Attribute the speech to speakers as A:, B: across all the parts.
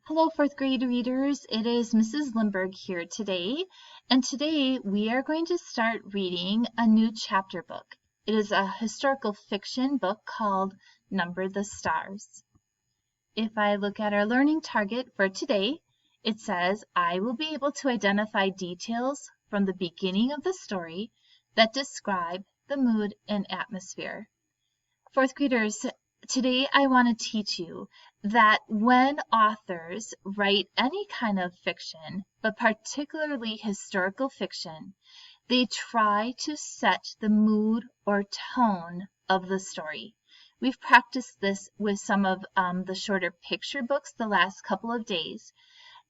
A: Hello, fourth grade readers. It is Mrs. Lindberg here today, and today we are going to start reading a new chapter book. It is a historical fiction book called Number the Stars. If I look at our learning target for today, it says, I will be able to identify details from the beginning of the story that describe the mood and atmosphere. Fourth graders, today I want to teach you that when authors write any kind of fiction, but particularly historical fiction, they try to set the mood or tone of the story. We've practiced this with some of the shorter picture books the last couple of days.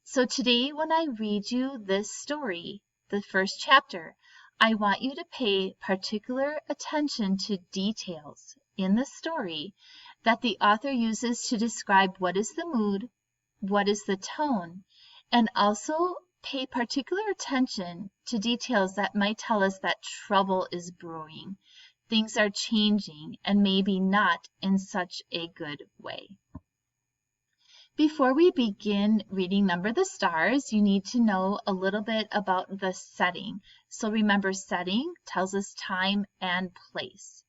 A: So today when I read you this story, the first chapter, I want you to pay particular attention to details in the story that the author uses to describe what is the mood, what is the tone, and also pay particular attention to details that might tell us that trouble is brewing. Things are changing and maybe not in such a good way. Before we begin reading Number the Stars, you need to know a little bit about the setting. So remember, setting tells us time and place.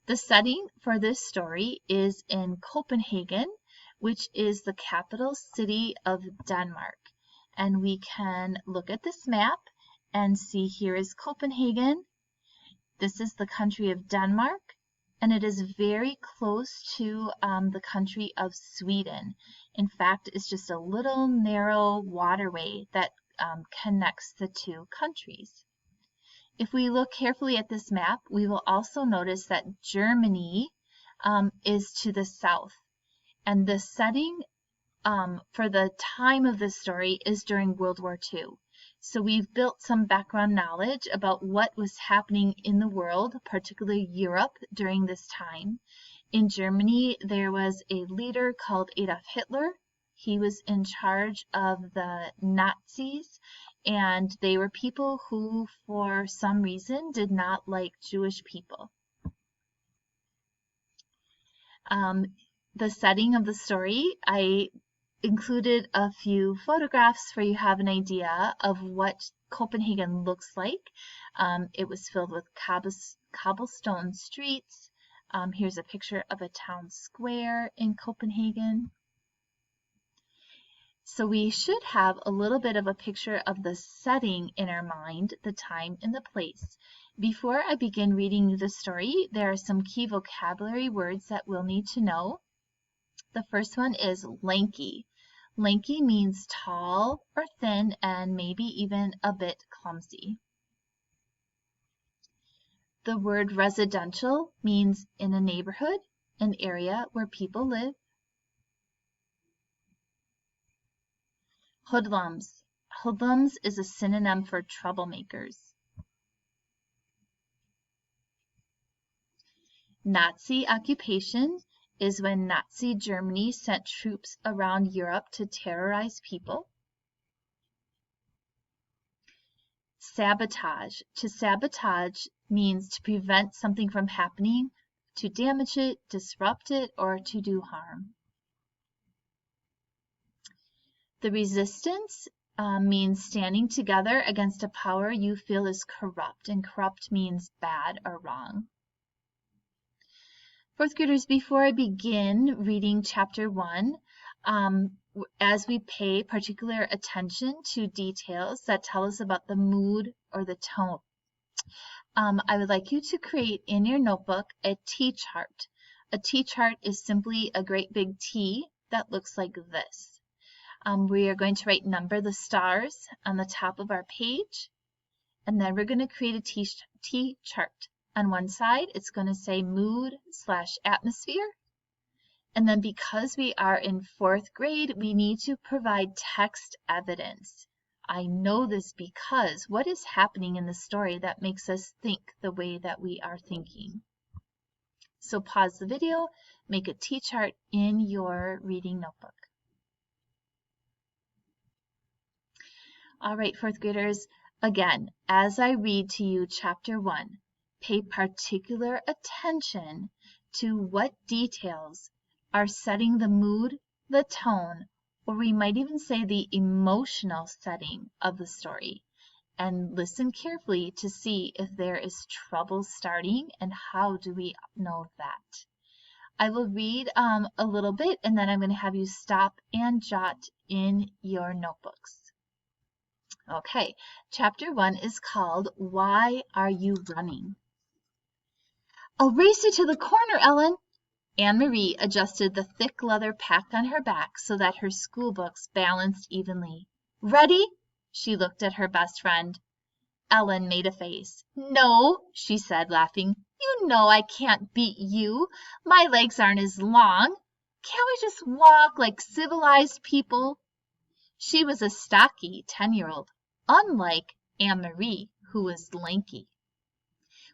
A: The setting for this story is in Copenhagen, which is the capital city of Denmark. And we can look at this map and see here is Copenhagen. This is the country of Denmark, and it is very close to the country of Sweden. In fact, it's just a little narrow waterway that connects the two countries. If we look carefully at this map, we will also notice that Germany is to the south. And the setting for the time of this story is during World War II. So we've built some background knowledge about what was happening in the world, particularly Europe, during this time. In Germany, there was a leader called Adolf Hitler. He was in charge of the Nazis, and they were people who, for some reason, did not like Jewish people. The setting of the story, I included a few photographs for you to have an idea of what Copenhagen looks like. It was filled with cobblestone streets. Here's a picture of a town square in Copenhagen. So we should have a little bit of a picture of the setting in our mind, the time and the place. Before I begin reading you the story, there are some key vocabulary words that we'll need to know. The first one is lanky. Lanky means tall or thin and maybe even a bit clumsy. The word residential means in a neighborhood, an area where people live. Hoodlums. Hoodlums is a synonym for troublemakers. Nazi occupation is when Nazi Germany sent troops around Europe to terrorize people. Sabotage. To sabotage means to prevent something from happening, to damage it, disrupt it, or to do harm. The resistance means standing together against a power you feel is corrupt, and corrupt means bad or wrong. Fourth graders, before I begin reading chapter 1, as we pay particular attention to details that tell us about the mood or the tone, I would like you to create in your notebook a T-chart. A T-chart is simply a great big T that looks like this. We are going to write Number the Stars on the top of our page, and then we're going to create a T-chart. On one side, it's going to say mood/atmosphere. And then because we are in fourth grade, we need to provide text evidence. I know this because what is happening in the story that makes us think the way that we are thinking? So pause the video, make a T-chart in your reading notebook. All right, fourth graders, again, as I read to you chapter 1, pay particular attention to what details are setting the mood, the tone, or we might even say the emotional setting of the story, and listen carefully to see if there is trouble starting and how do we know that. I will read a little bit and then I'm going to have you stop and jot in your notebooks. Okay, chapter 1 is called Why Are You Running? I'll race you to the corner, Ellen. Anne-Marie adjusted the thick leather pack on her back so that her school books balanced evenly. Ready? She looked at her best friend. Ellen made a face. No, she said, laughing. You know I can't beat you. My legs aren't as long. Can't we just walk like civilized people? She was a stocky 10-year-old, unlike Anne-Marie, who was lanky.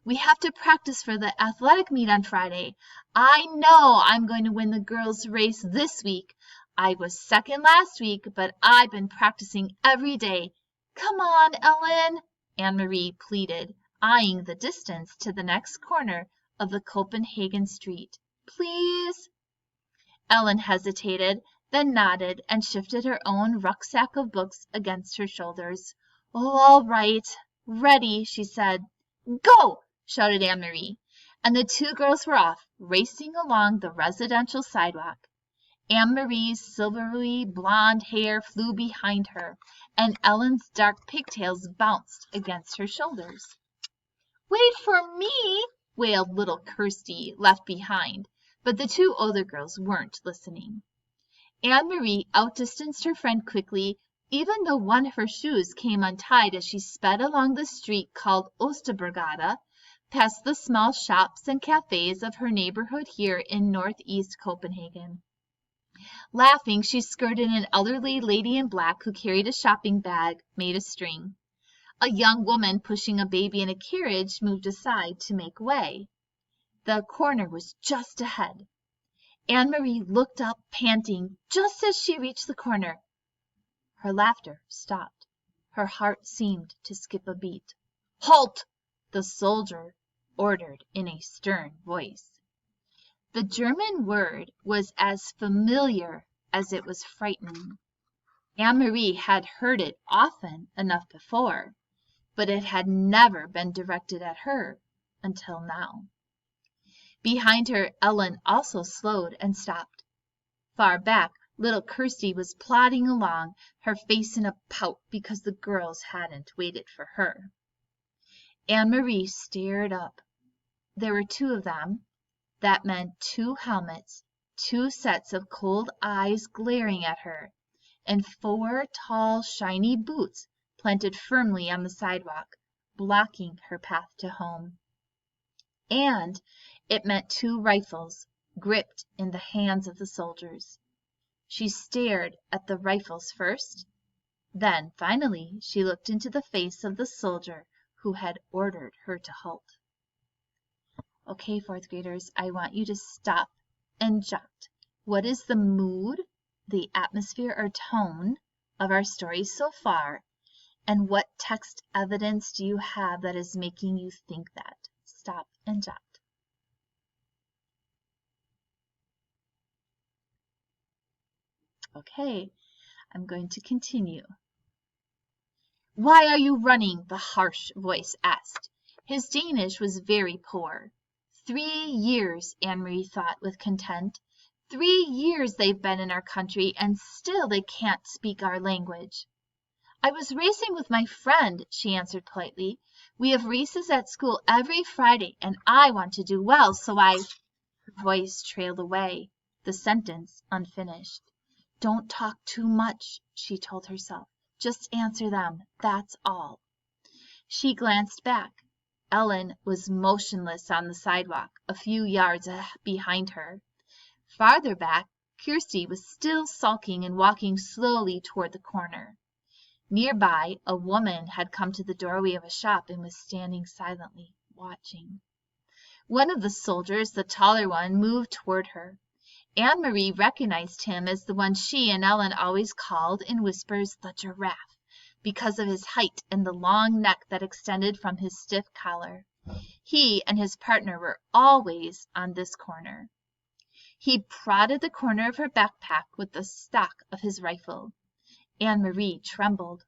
A: We have to practice for the athletic meet on Friday. I know I'm going to win the girls' race this week. I was second last week, but I've been practicing every day. Come on, Ellen, Anne-Marie pleaded, eyeing the distance to the next corner of the Copenhagen street. Please? Ellen hesitated, then nodded and shifted her own rucksack of books against her shoulders. Oh, all right. Ready, she said. Go! Shouted Anne-Marie, and the two girls were off, racing along the residential sidewalk. Anne-Marie's silvery blonde hair flew behind her, and Ellen's dark pigtails bounced against her shoulders. Wait for me, wailed little Kirsty, left behind, but the two older girls weren't listening. Anne-Marie outdistanced her friend quickly, even though one of her shoes came untied as she sped along the street called Oosterbrogade, past the small shops and cafes of her neighborhood here in northeast Copenhagen. Laughing, she skirted an elderly lady in black who carried a shopping bag made of string. A young woman pushing a baby in a carriage moved aside to make way. The corner was just ahead. Anne-Marie looked up, panting, just as she reached the corner. Her laughter stopped. Her heart seemed to skip a beat. Halt! The soldier ordered in a stern voice. The German word was as familiar as it was frightening. Anne-Marie had heard it often enough before, but it had never been directed at her until now. Behind her, Ellen also slowed and stopped. Far back, little Kirsty was plodding along, her face in a pout because the girls hadn't waited for her. Anne-Marie stared up. There were two of them. That meant 2 helmets, 2 sets of cold eyes glaring at her, and 4 tall, shiny boots planted firmly on the sidewalk, blocking her path to home. And it meant 2 rifles, gripped in the hands of the soldiers. She stared at the rifles first, then finally she looked into the face of the soldier who had ordered her to halt. Okay, 4th graders, I want you to stop and jot. What is the mood, the atmosphere or tone of our story so far, and what text evidence do you have that is making you think that? Stop and jot. Okay, I'm going to continue. Why are you running? The harsh voice asked. His Danish was very poor. 3 years, Anne-Marie thought with content. 3 years they've been in our country, and still they can't speak our language. I was racing with my friend, she answered politely. We have races at school every Friday, and I want to do well, so I... Her voice trailed away, the sentence unfinished. Don't talk too much, she told herself. Just answer them, that's all. She glanced back. Ellen was motionless on the sidewalk, a few yards behind her. Farther back, Kirsty was still sulking and walking slowly toward the corner. Nearby, a woman had come to the doorway of a shop and was standing silently, watching. One of the soldiers, the taller one, moved toward her. Anne-Marie recognized him as the one she and Ellen always called in whispers the giraffe, because of his height and the long neck that extended from his stiff collar. He and his partner were always on this corner. He prodded the corner of her backpack with the stock of his rifle. Anne-Marie trembled.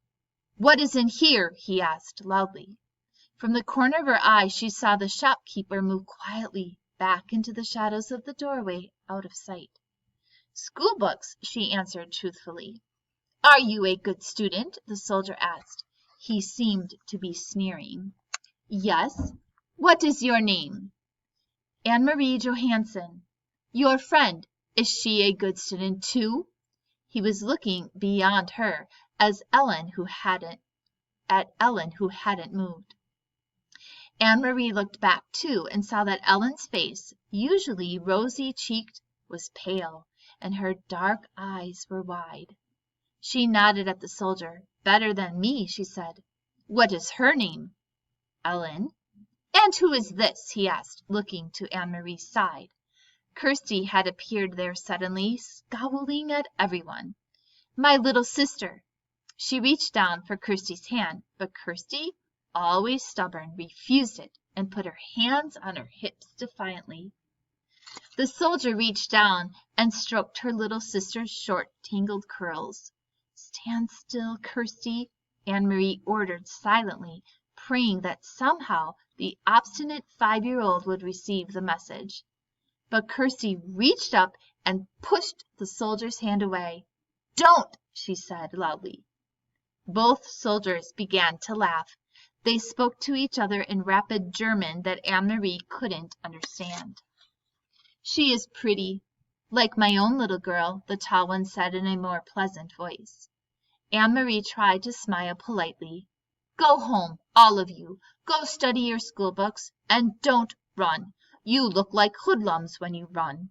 A: "What is in here?" he asked loudly. From the corner of her eye she saw the shopkeeper move quietly back into the shadows of the doorway out of sight. "School books," she answered truthfully. "Are you a good student?" the soldier asked. He seemed to be sneering. "Yes." "What is your name?" "Anne-Marie Johansen." "Your friend, is she a good student too?" He was looking beyond her at Ellen, who hadn't moved. Anne-Marie looked back too, and saw that Ellen's face, usually rosy-cheeked, was pale, and her dark eyes were wide. She nodded at the soldier. "Better than me," she said. "What is her name?" "Ellen." "And who is this?" he asked, looking to Anne-Marie's side. Kirsty had appeared there suddenly, scowling at everyone. "My little sister." She reached down for Kirsty's hand, but Kirsty, always stubborn, refused it, and put her hands on her hips defiantly. The soldier reached down and stroked her little sister's short, tangled curls. "Stand still, Kirsty," Anne-Marie ordered silently, praying that somehow the obstinate 5-year-old would receive the message. But Kirsty reached up and pushed the soldier's hand away. "Don't!" she said loudly. Both soldiers began to laugh. They spoke to each other in rapid German that Anne-Marie couldn't understand. "She is pretty, like my own little girl," the tall one said in a more pleasant voice. Anne-Marie tried to smile politely. "Go home, all of you. Go study your school books, and don't run. You look like hoodlums when you run."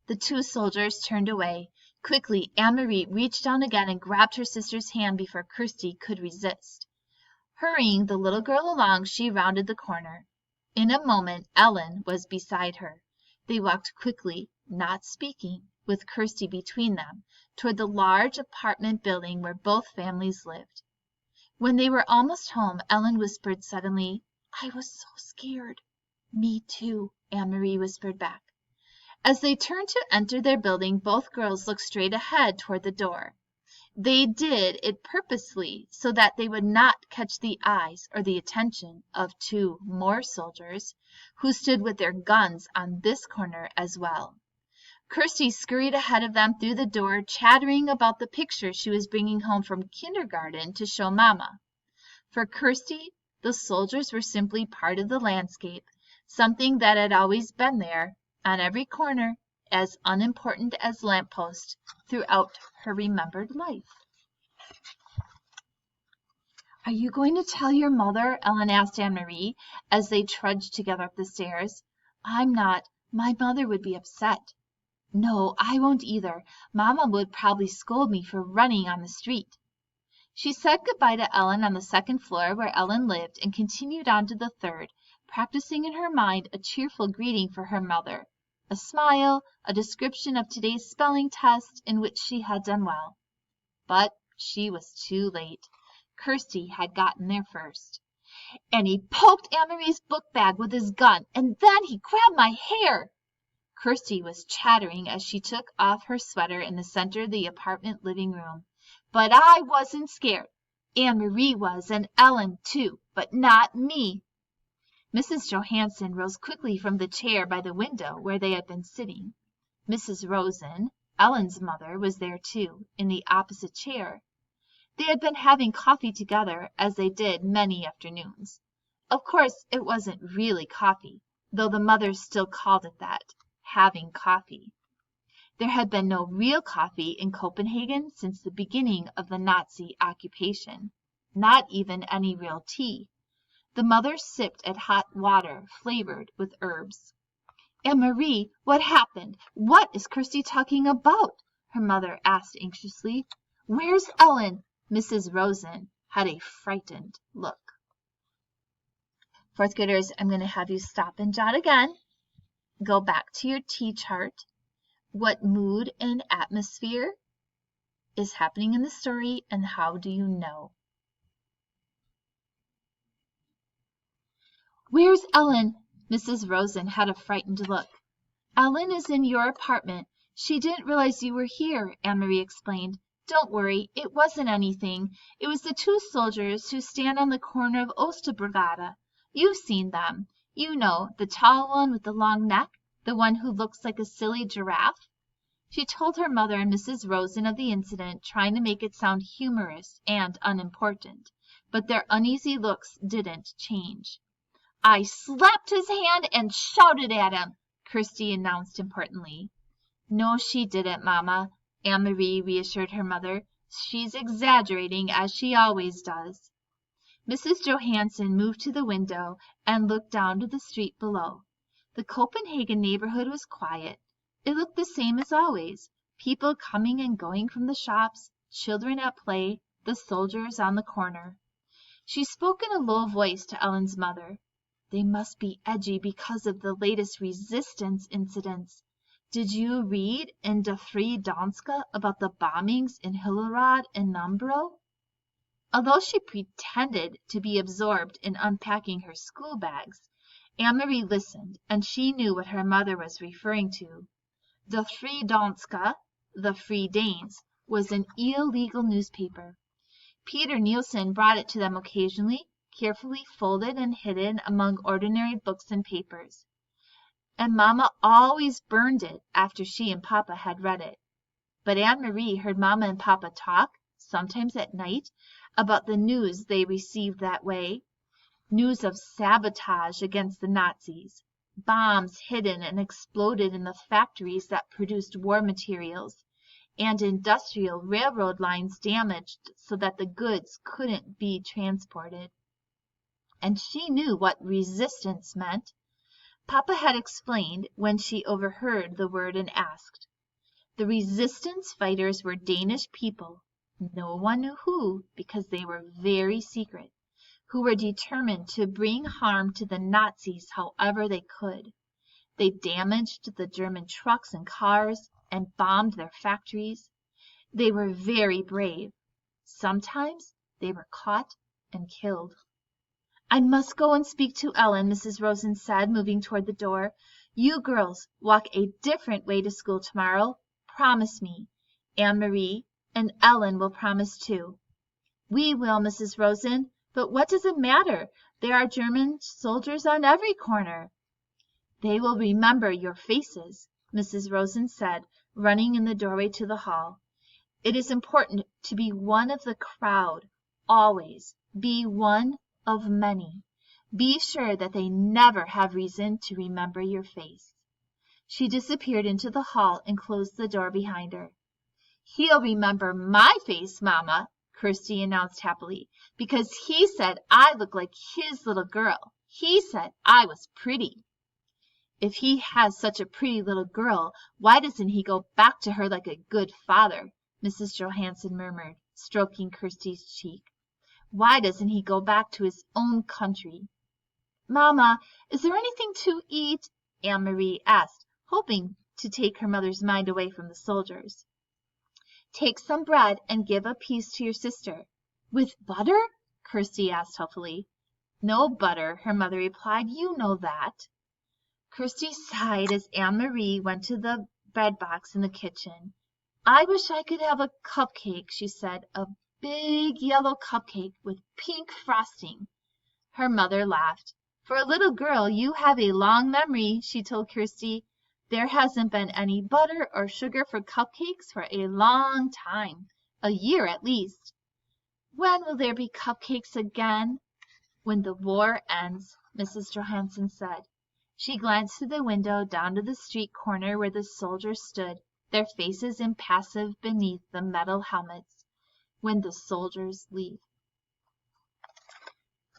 A: The two soldiers turned away. Quickly Anne-Marie reached down again and grabbed her sister's hand before Kirsty could resist. Hurrying the little girl along, she rounded the corner. In a moment Ellen was beside her. They walked quickly, not speaking, with Kirsty between them, toward the large apartment building where both families lived. When they were almost home, Ellen whispered suddenly, "I was so scared." "Me too," Anne-Marie whispered back. As they turned to enter their building, both girls looked straight ahead toward the door. They did it purposely so that they would not catch the eyes or the attention of two more soldiers, who stood with their guns on this corner as well. Kirsty scurried ahead of them through the door, chattering about the pictures she was bringing home from kindergarten to show Mama. For Kirsty, the soldiers were simply part of the landscape, something that had always been there, on every corner, as unimportant as lampposts, throughout her remembered life. "Are you going to tell your mother?" Ellen asked Anne-Marie, as they trudged together up the stairs. "I'm not. My mother would be upset." "No, I won't either. Mamma would probably scold me for running on the street." She said goodbye to Ellen on the second floor where Ellen lived, and continued on to the third, practicing in her mind a cheerful greeting for her mother, a smile, a description of today's spelling test in which she had done well. But she was too late. Kirsty had gotten there first. "And he poked Anne-Marie's book bag with his gun, and then he grabbed my hair." Kirsty was chattering as she took off her sweater in the center of the apartment living room. "But I wasn't scared. Anne-Marie was, and Ellen too, but not me." Mrs. Johansen rose quickly from the chair by the window where they had been sitting. Mrs. Rosen, Ellen's mother, was there too, in the opposite chair. They had been having coffee together, as they did many afternoons. Of course it wasn't really coffee, though the mothers still called it that, having coffee. There had been no real coffee in Copenhagen since the beginning of the Nazi occupation, not even any real tea. The mothers sipped at hot water flavored with herbs. "Anne-Marie, what happened? What is Kirsty talking about?" her mother asked anxiously. "Where's Ellen?" Mrs. Rosen had a frightened look. Fourth graders, I'm going to have you stop and jot again. Go back to your T chart. What mood and atmosphere is happening in the story, and how do you know? "Where's Ellen?" Mrs. Rosen had a frightened look. Ellen is in your apartment. She didn't realize you were here, Anne-Marie explained. Don't worry, it wasn't anything. It was the two soldiers who stand on the corner of Oosterbrogade. You've seen them. You know, the tall one with the long neck, the one who looks like a silly giraffe. She told her mother and Mrs. Rosen of the incident, trying to make it sound humorous and unimportant, but their uneasy looks didn't change. I slapped his hand and shouted at him, Kirsty announced importantly. No, she didn't, Mama, Anne-Marie reassured her mother. She's exaggerating, as she always does. Mrs. Johansen moved to the window and looked down to the street below. The Copenhagen neighborhood was quiet. It looked the same as always, people coming and going from the shops, children at play, the soldiers on the corner. She spoke in a low voice to Ellen's mother. They must be edgy because of the latest resistance incidents. Did you read in De Vrije Danske about the bombings in Hillerød and Nambro? Although she pretended to be absorbed in unpacking her school bags, Anne-Marie listened, and she knew what her mother was referring to. De Vrije Danske, the Free Danes, was an illegal newspaper. Peter Nielsen brought it to them occasionally, carefully folded and hidden among ordinary books and papers. And Mama always burned it after she and Papa had read it. But Anne-Marie heard Mama and Papa talk, sometimes at night, about the news they received that way. News of sabotage against the Nazis, bombs hidden and exploded in the factories that produced war materials, and industrial railroad lines damaged so that the goods couldn't be transported. And she knew what resistance meant. Papa had explained when she overheard the word and asked. The resistance fighters were Danish people, no one knew who because they were very secret, who were determined to bring harm to the Nazis however they could. They damaged the German trucks and cars and bombed their factories. They were very brave. Sometimes they were caught and killed. I must go and speak to Ellen, Mrs. Rosen said, moving toward the door. You girls walk a different way to school tomorrow. Promise me. Anne-Marie and Ellen will promise too. We will, Mrs. Rosen, but what does it matter? There are German soldiers on every corner. They will remember your faces, Mrs. Rosen said, running in the doorway to the hall. It is important to be one of the crowd, always. Be one of many. Be sure that they never have reason to remember your face. She disappeared into the hall and closed the door behind her. He'll remember my face, Mama, Kirsty announced happily, because he said I looked like his little girl. He said I was pretty. If he has such a pretty little girl, why doesn't he go back to her like a good father? Mrs. Johansen murmured, stroking Kirsty's cheek. Why doesn't he go back to his own country? Mama, is there anything to eat? Anne-Marie asked, hoping to take her mother's mind away from the soldiers. Take some bread and give a piece to your sister. With butter? Kirsty asked hopefully. No butter, her mother replied. You know that. Kirsty sighed as Anne-Marie went to the bread box in the kitchen. I wish I could have a cupcake, she said, a big yellow cupcake with pink frosting. Her mother laughed. For a little girl, you have a long memory, she told Kirsty. There hasn't been any butter or sugar for cupcakes for a long time, a year at least. When will there be cupcakes again? When the war ends, Mrs. Johansen said. She glanced through the window down to the street corner where the soldiers stood, their faces impassive beneath the metal helmets. When the soldiers leave.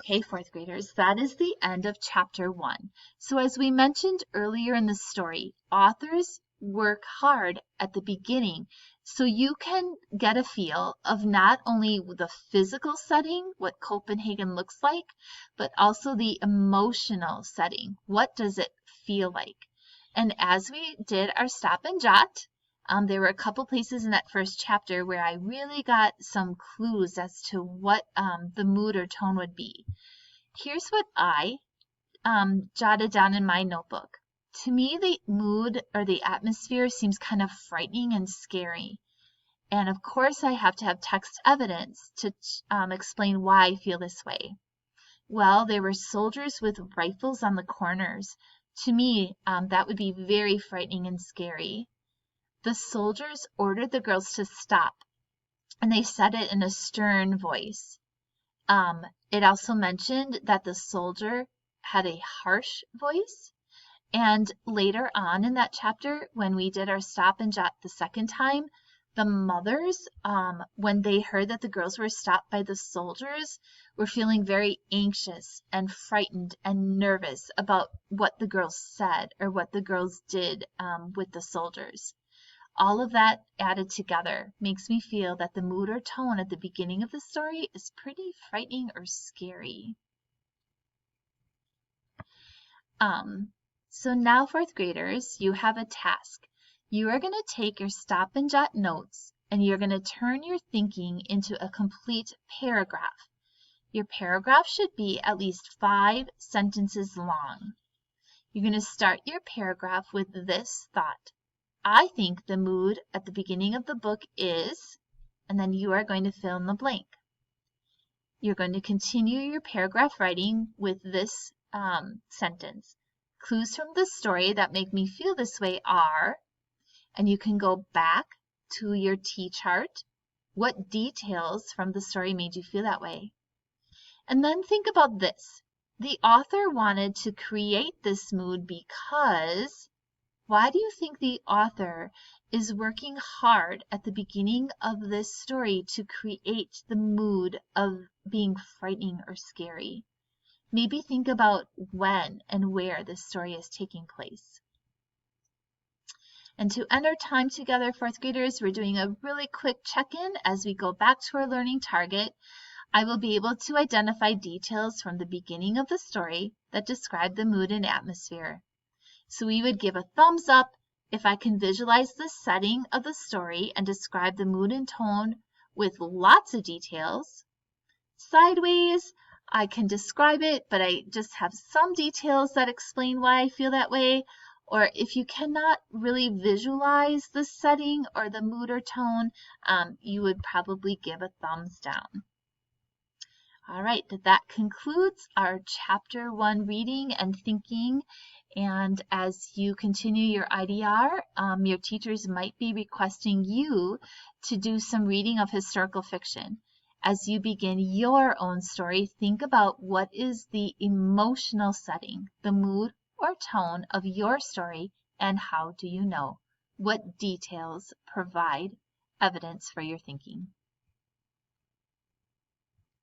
A: Okay, fourth graders, that is the end of chapter 1. So as we mentioned earlier in the story, authors work hard at the beginning so you can get a feel of not only the physical setting, what Copenhagen looks like, but also the emotional setting. What does it feel like? And as we did our stop and jot, there were a couple places in that first chapter where I really got some clues as to what the mood or tone would be. Here's what I jotted down in my notebook. To me, the mood or the atmosphere seems kind of frightening and scary. And of course, I have to have text evidence to explain why I feel this way. Well, there were soldiers with rifles on the corners. To me, that would be very frightening and scary. The soldiers ordered the girls to stop, and they said it in a stern voice. It also mentioned that the soldier had a harsh voice. And later on in that chapter, when we did our stop and jot the second time, the mothers, when they heard that the girls were stopped by the soldiers, were feeling very anxious and frightened and nervous about what the girls said or what the girls did with the soldiers. All of that added together makes me feel that the mood or tone at the beginning of the story is pretty frightening or scary. So now, fourth graders, you have a task. You are going to take your stop and jot notes, and you're going to turn your thinking into a complete paragraph. Your paragraph should be at least 5 sentences long. You're going to start your paragraph with this thought. I think the mood at the beginning of the book is, and then you are going to fill in the blank. You're going to continue your paragraph writing with this sentence. Clues from the story that make me feel this way are, and you can go back to your T-chart. What details from the story made you feel that way? And then think about this. The author wanted to create this mood because, why do you think the author is working hard at the beginning of this story to create the mood of being frightening or scary? Maybe think about when and where this story is taking place. And to end our time together, fourth graders, we're doing a really quick check-in as we go back to our learning target. I will be able to identify details from the beginning of the story that describe the mood and atmosphere. So we would give a thumbs up if I can visualize the setting of the story and describe the mood and tone with lots of details. Sideways, I can describe it, but I just have some details that explain why I feel that way. Or if you cannot really visualize the setting or the mood or tone, you would probably give a thumbs down. All right, that concludes our Chapter 1 reading and thinking. And as you continue your IDR, your teachers might be requesting you to do some reading of historical fiction. As you begin your own story, think about what is the emotional setting, the mood or tone of your story, and how do you know? What details provide evidence for your thinking?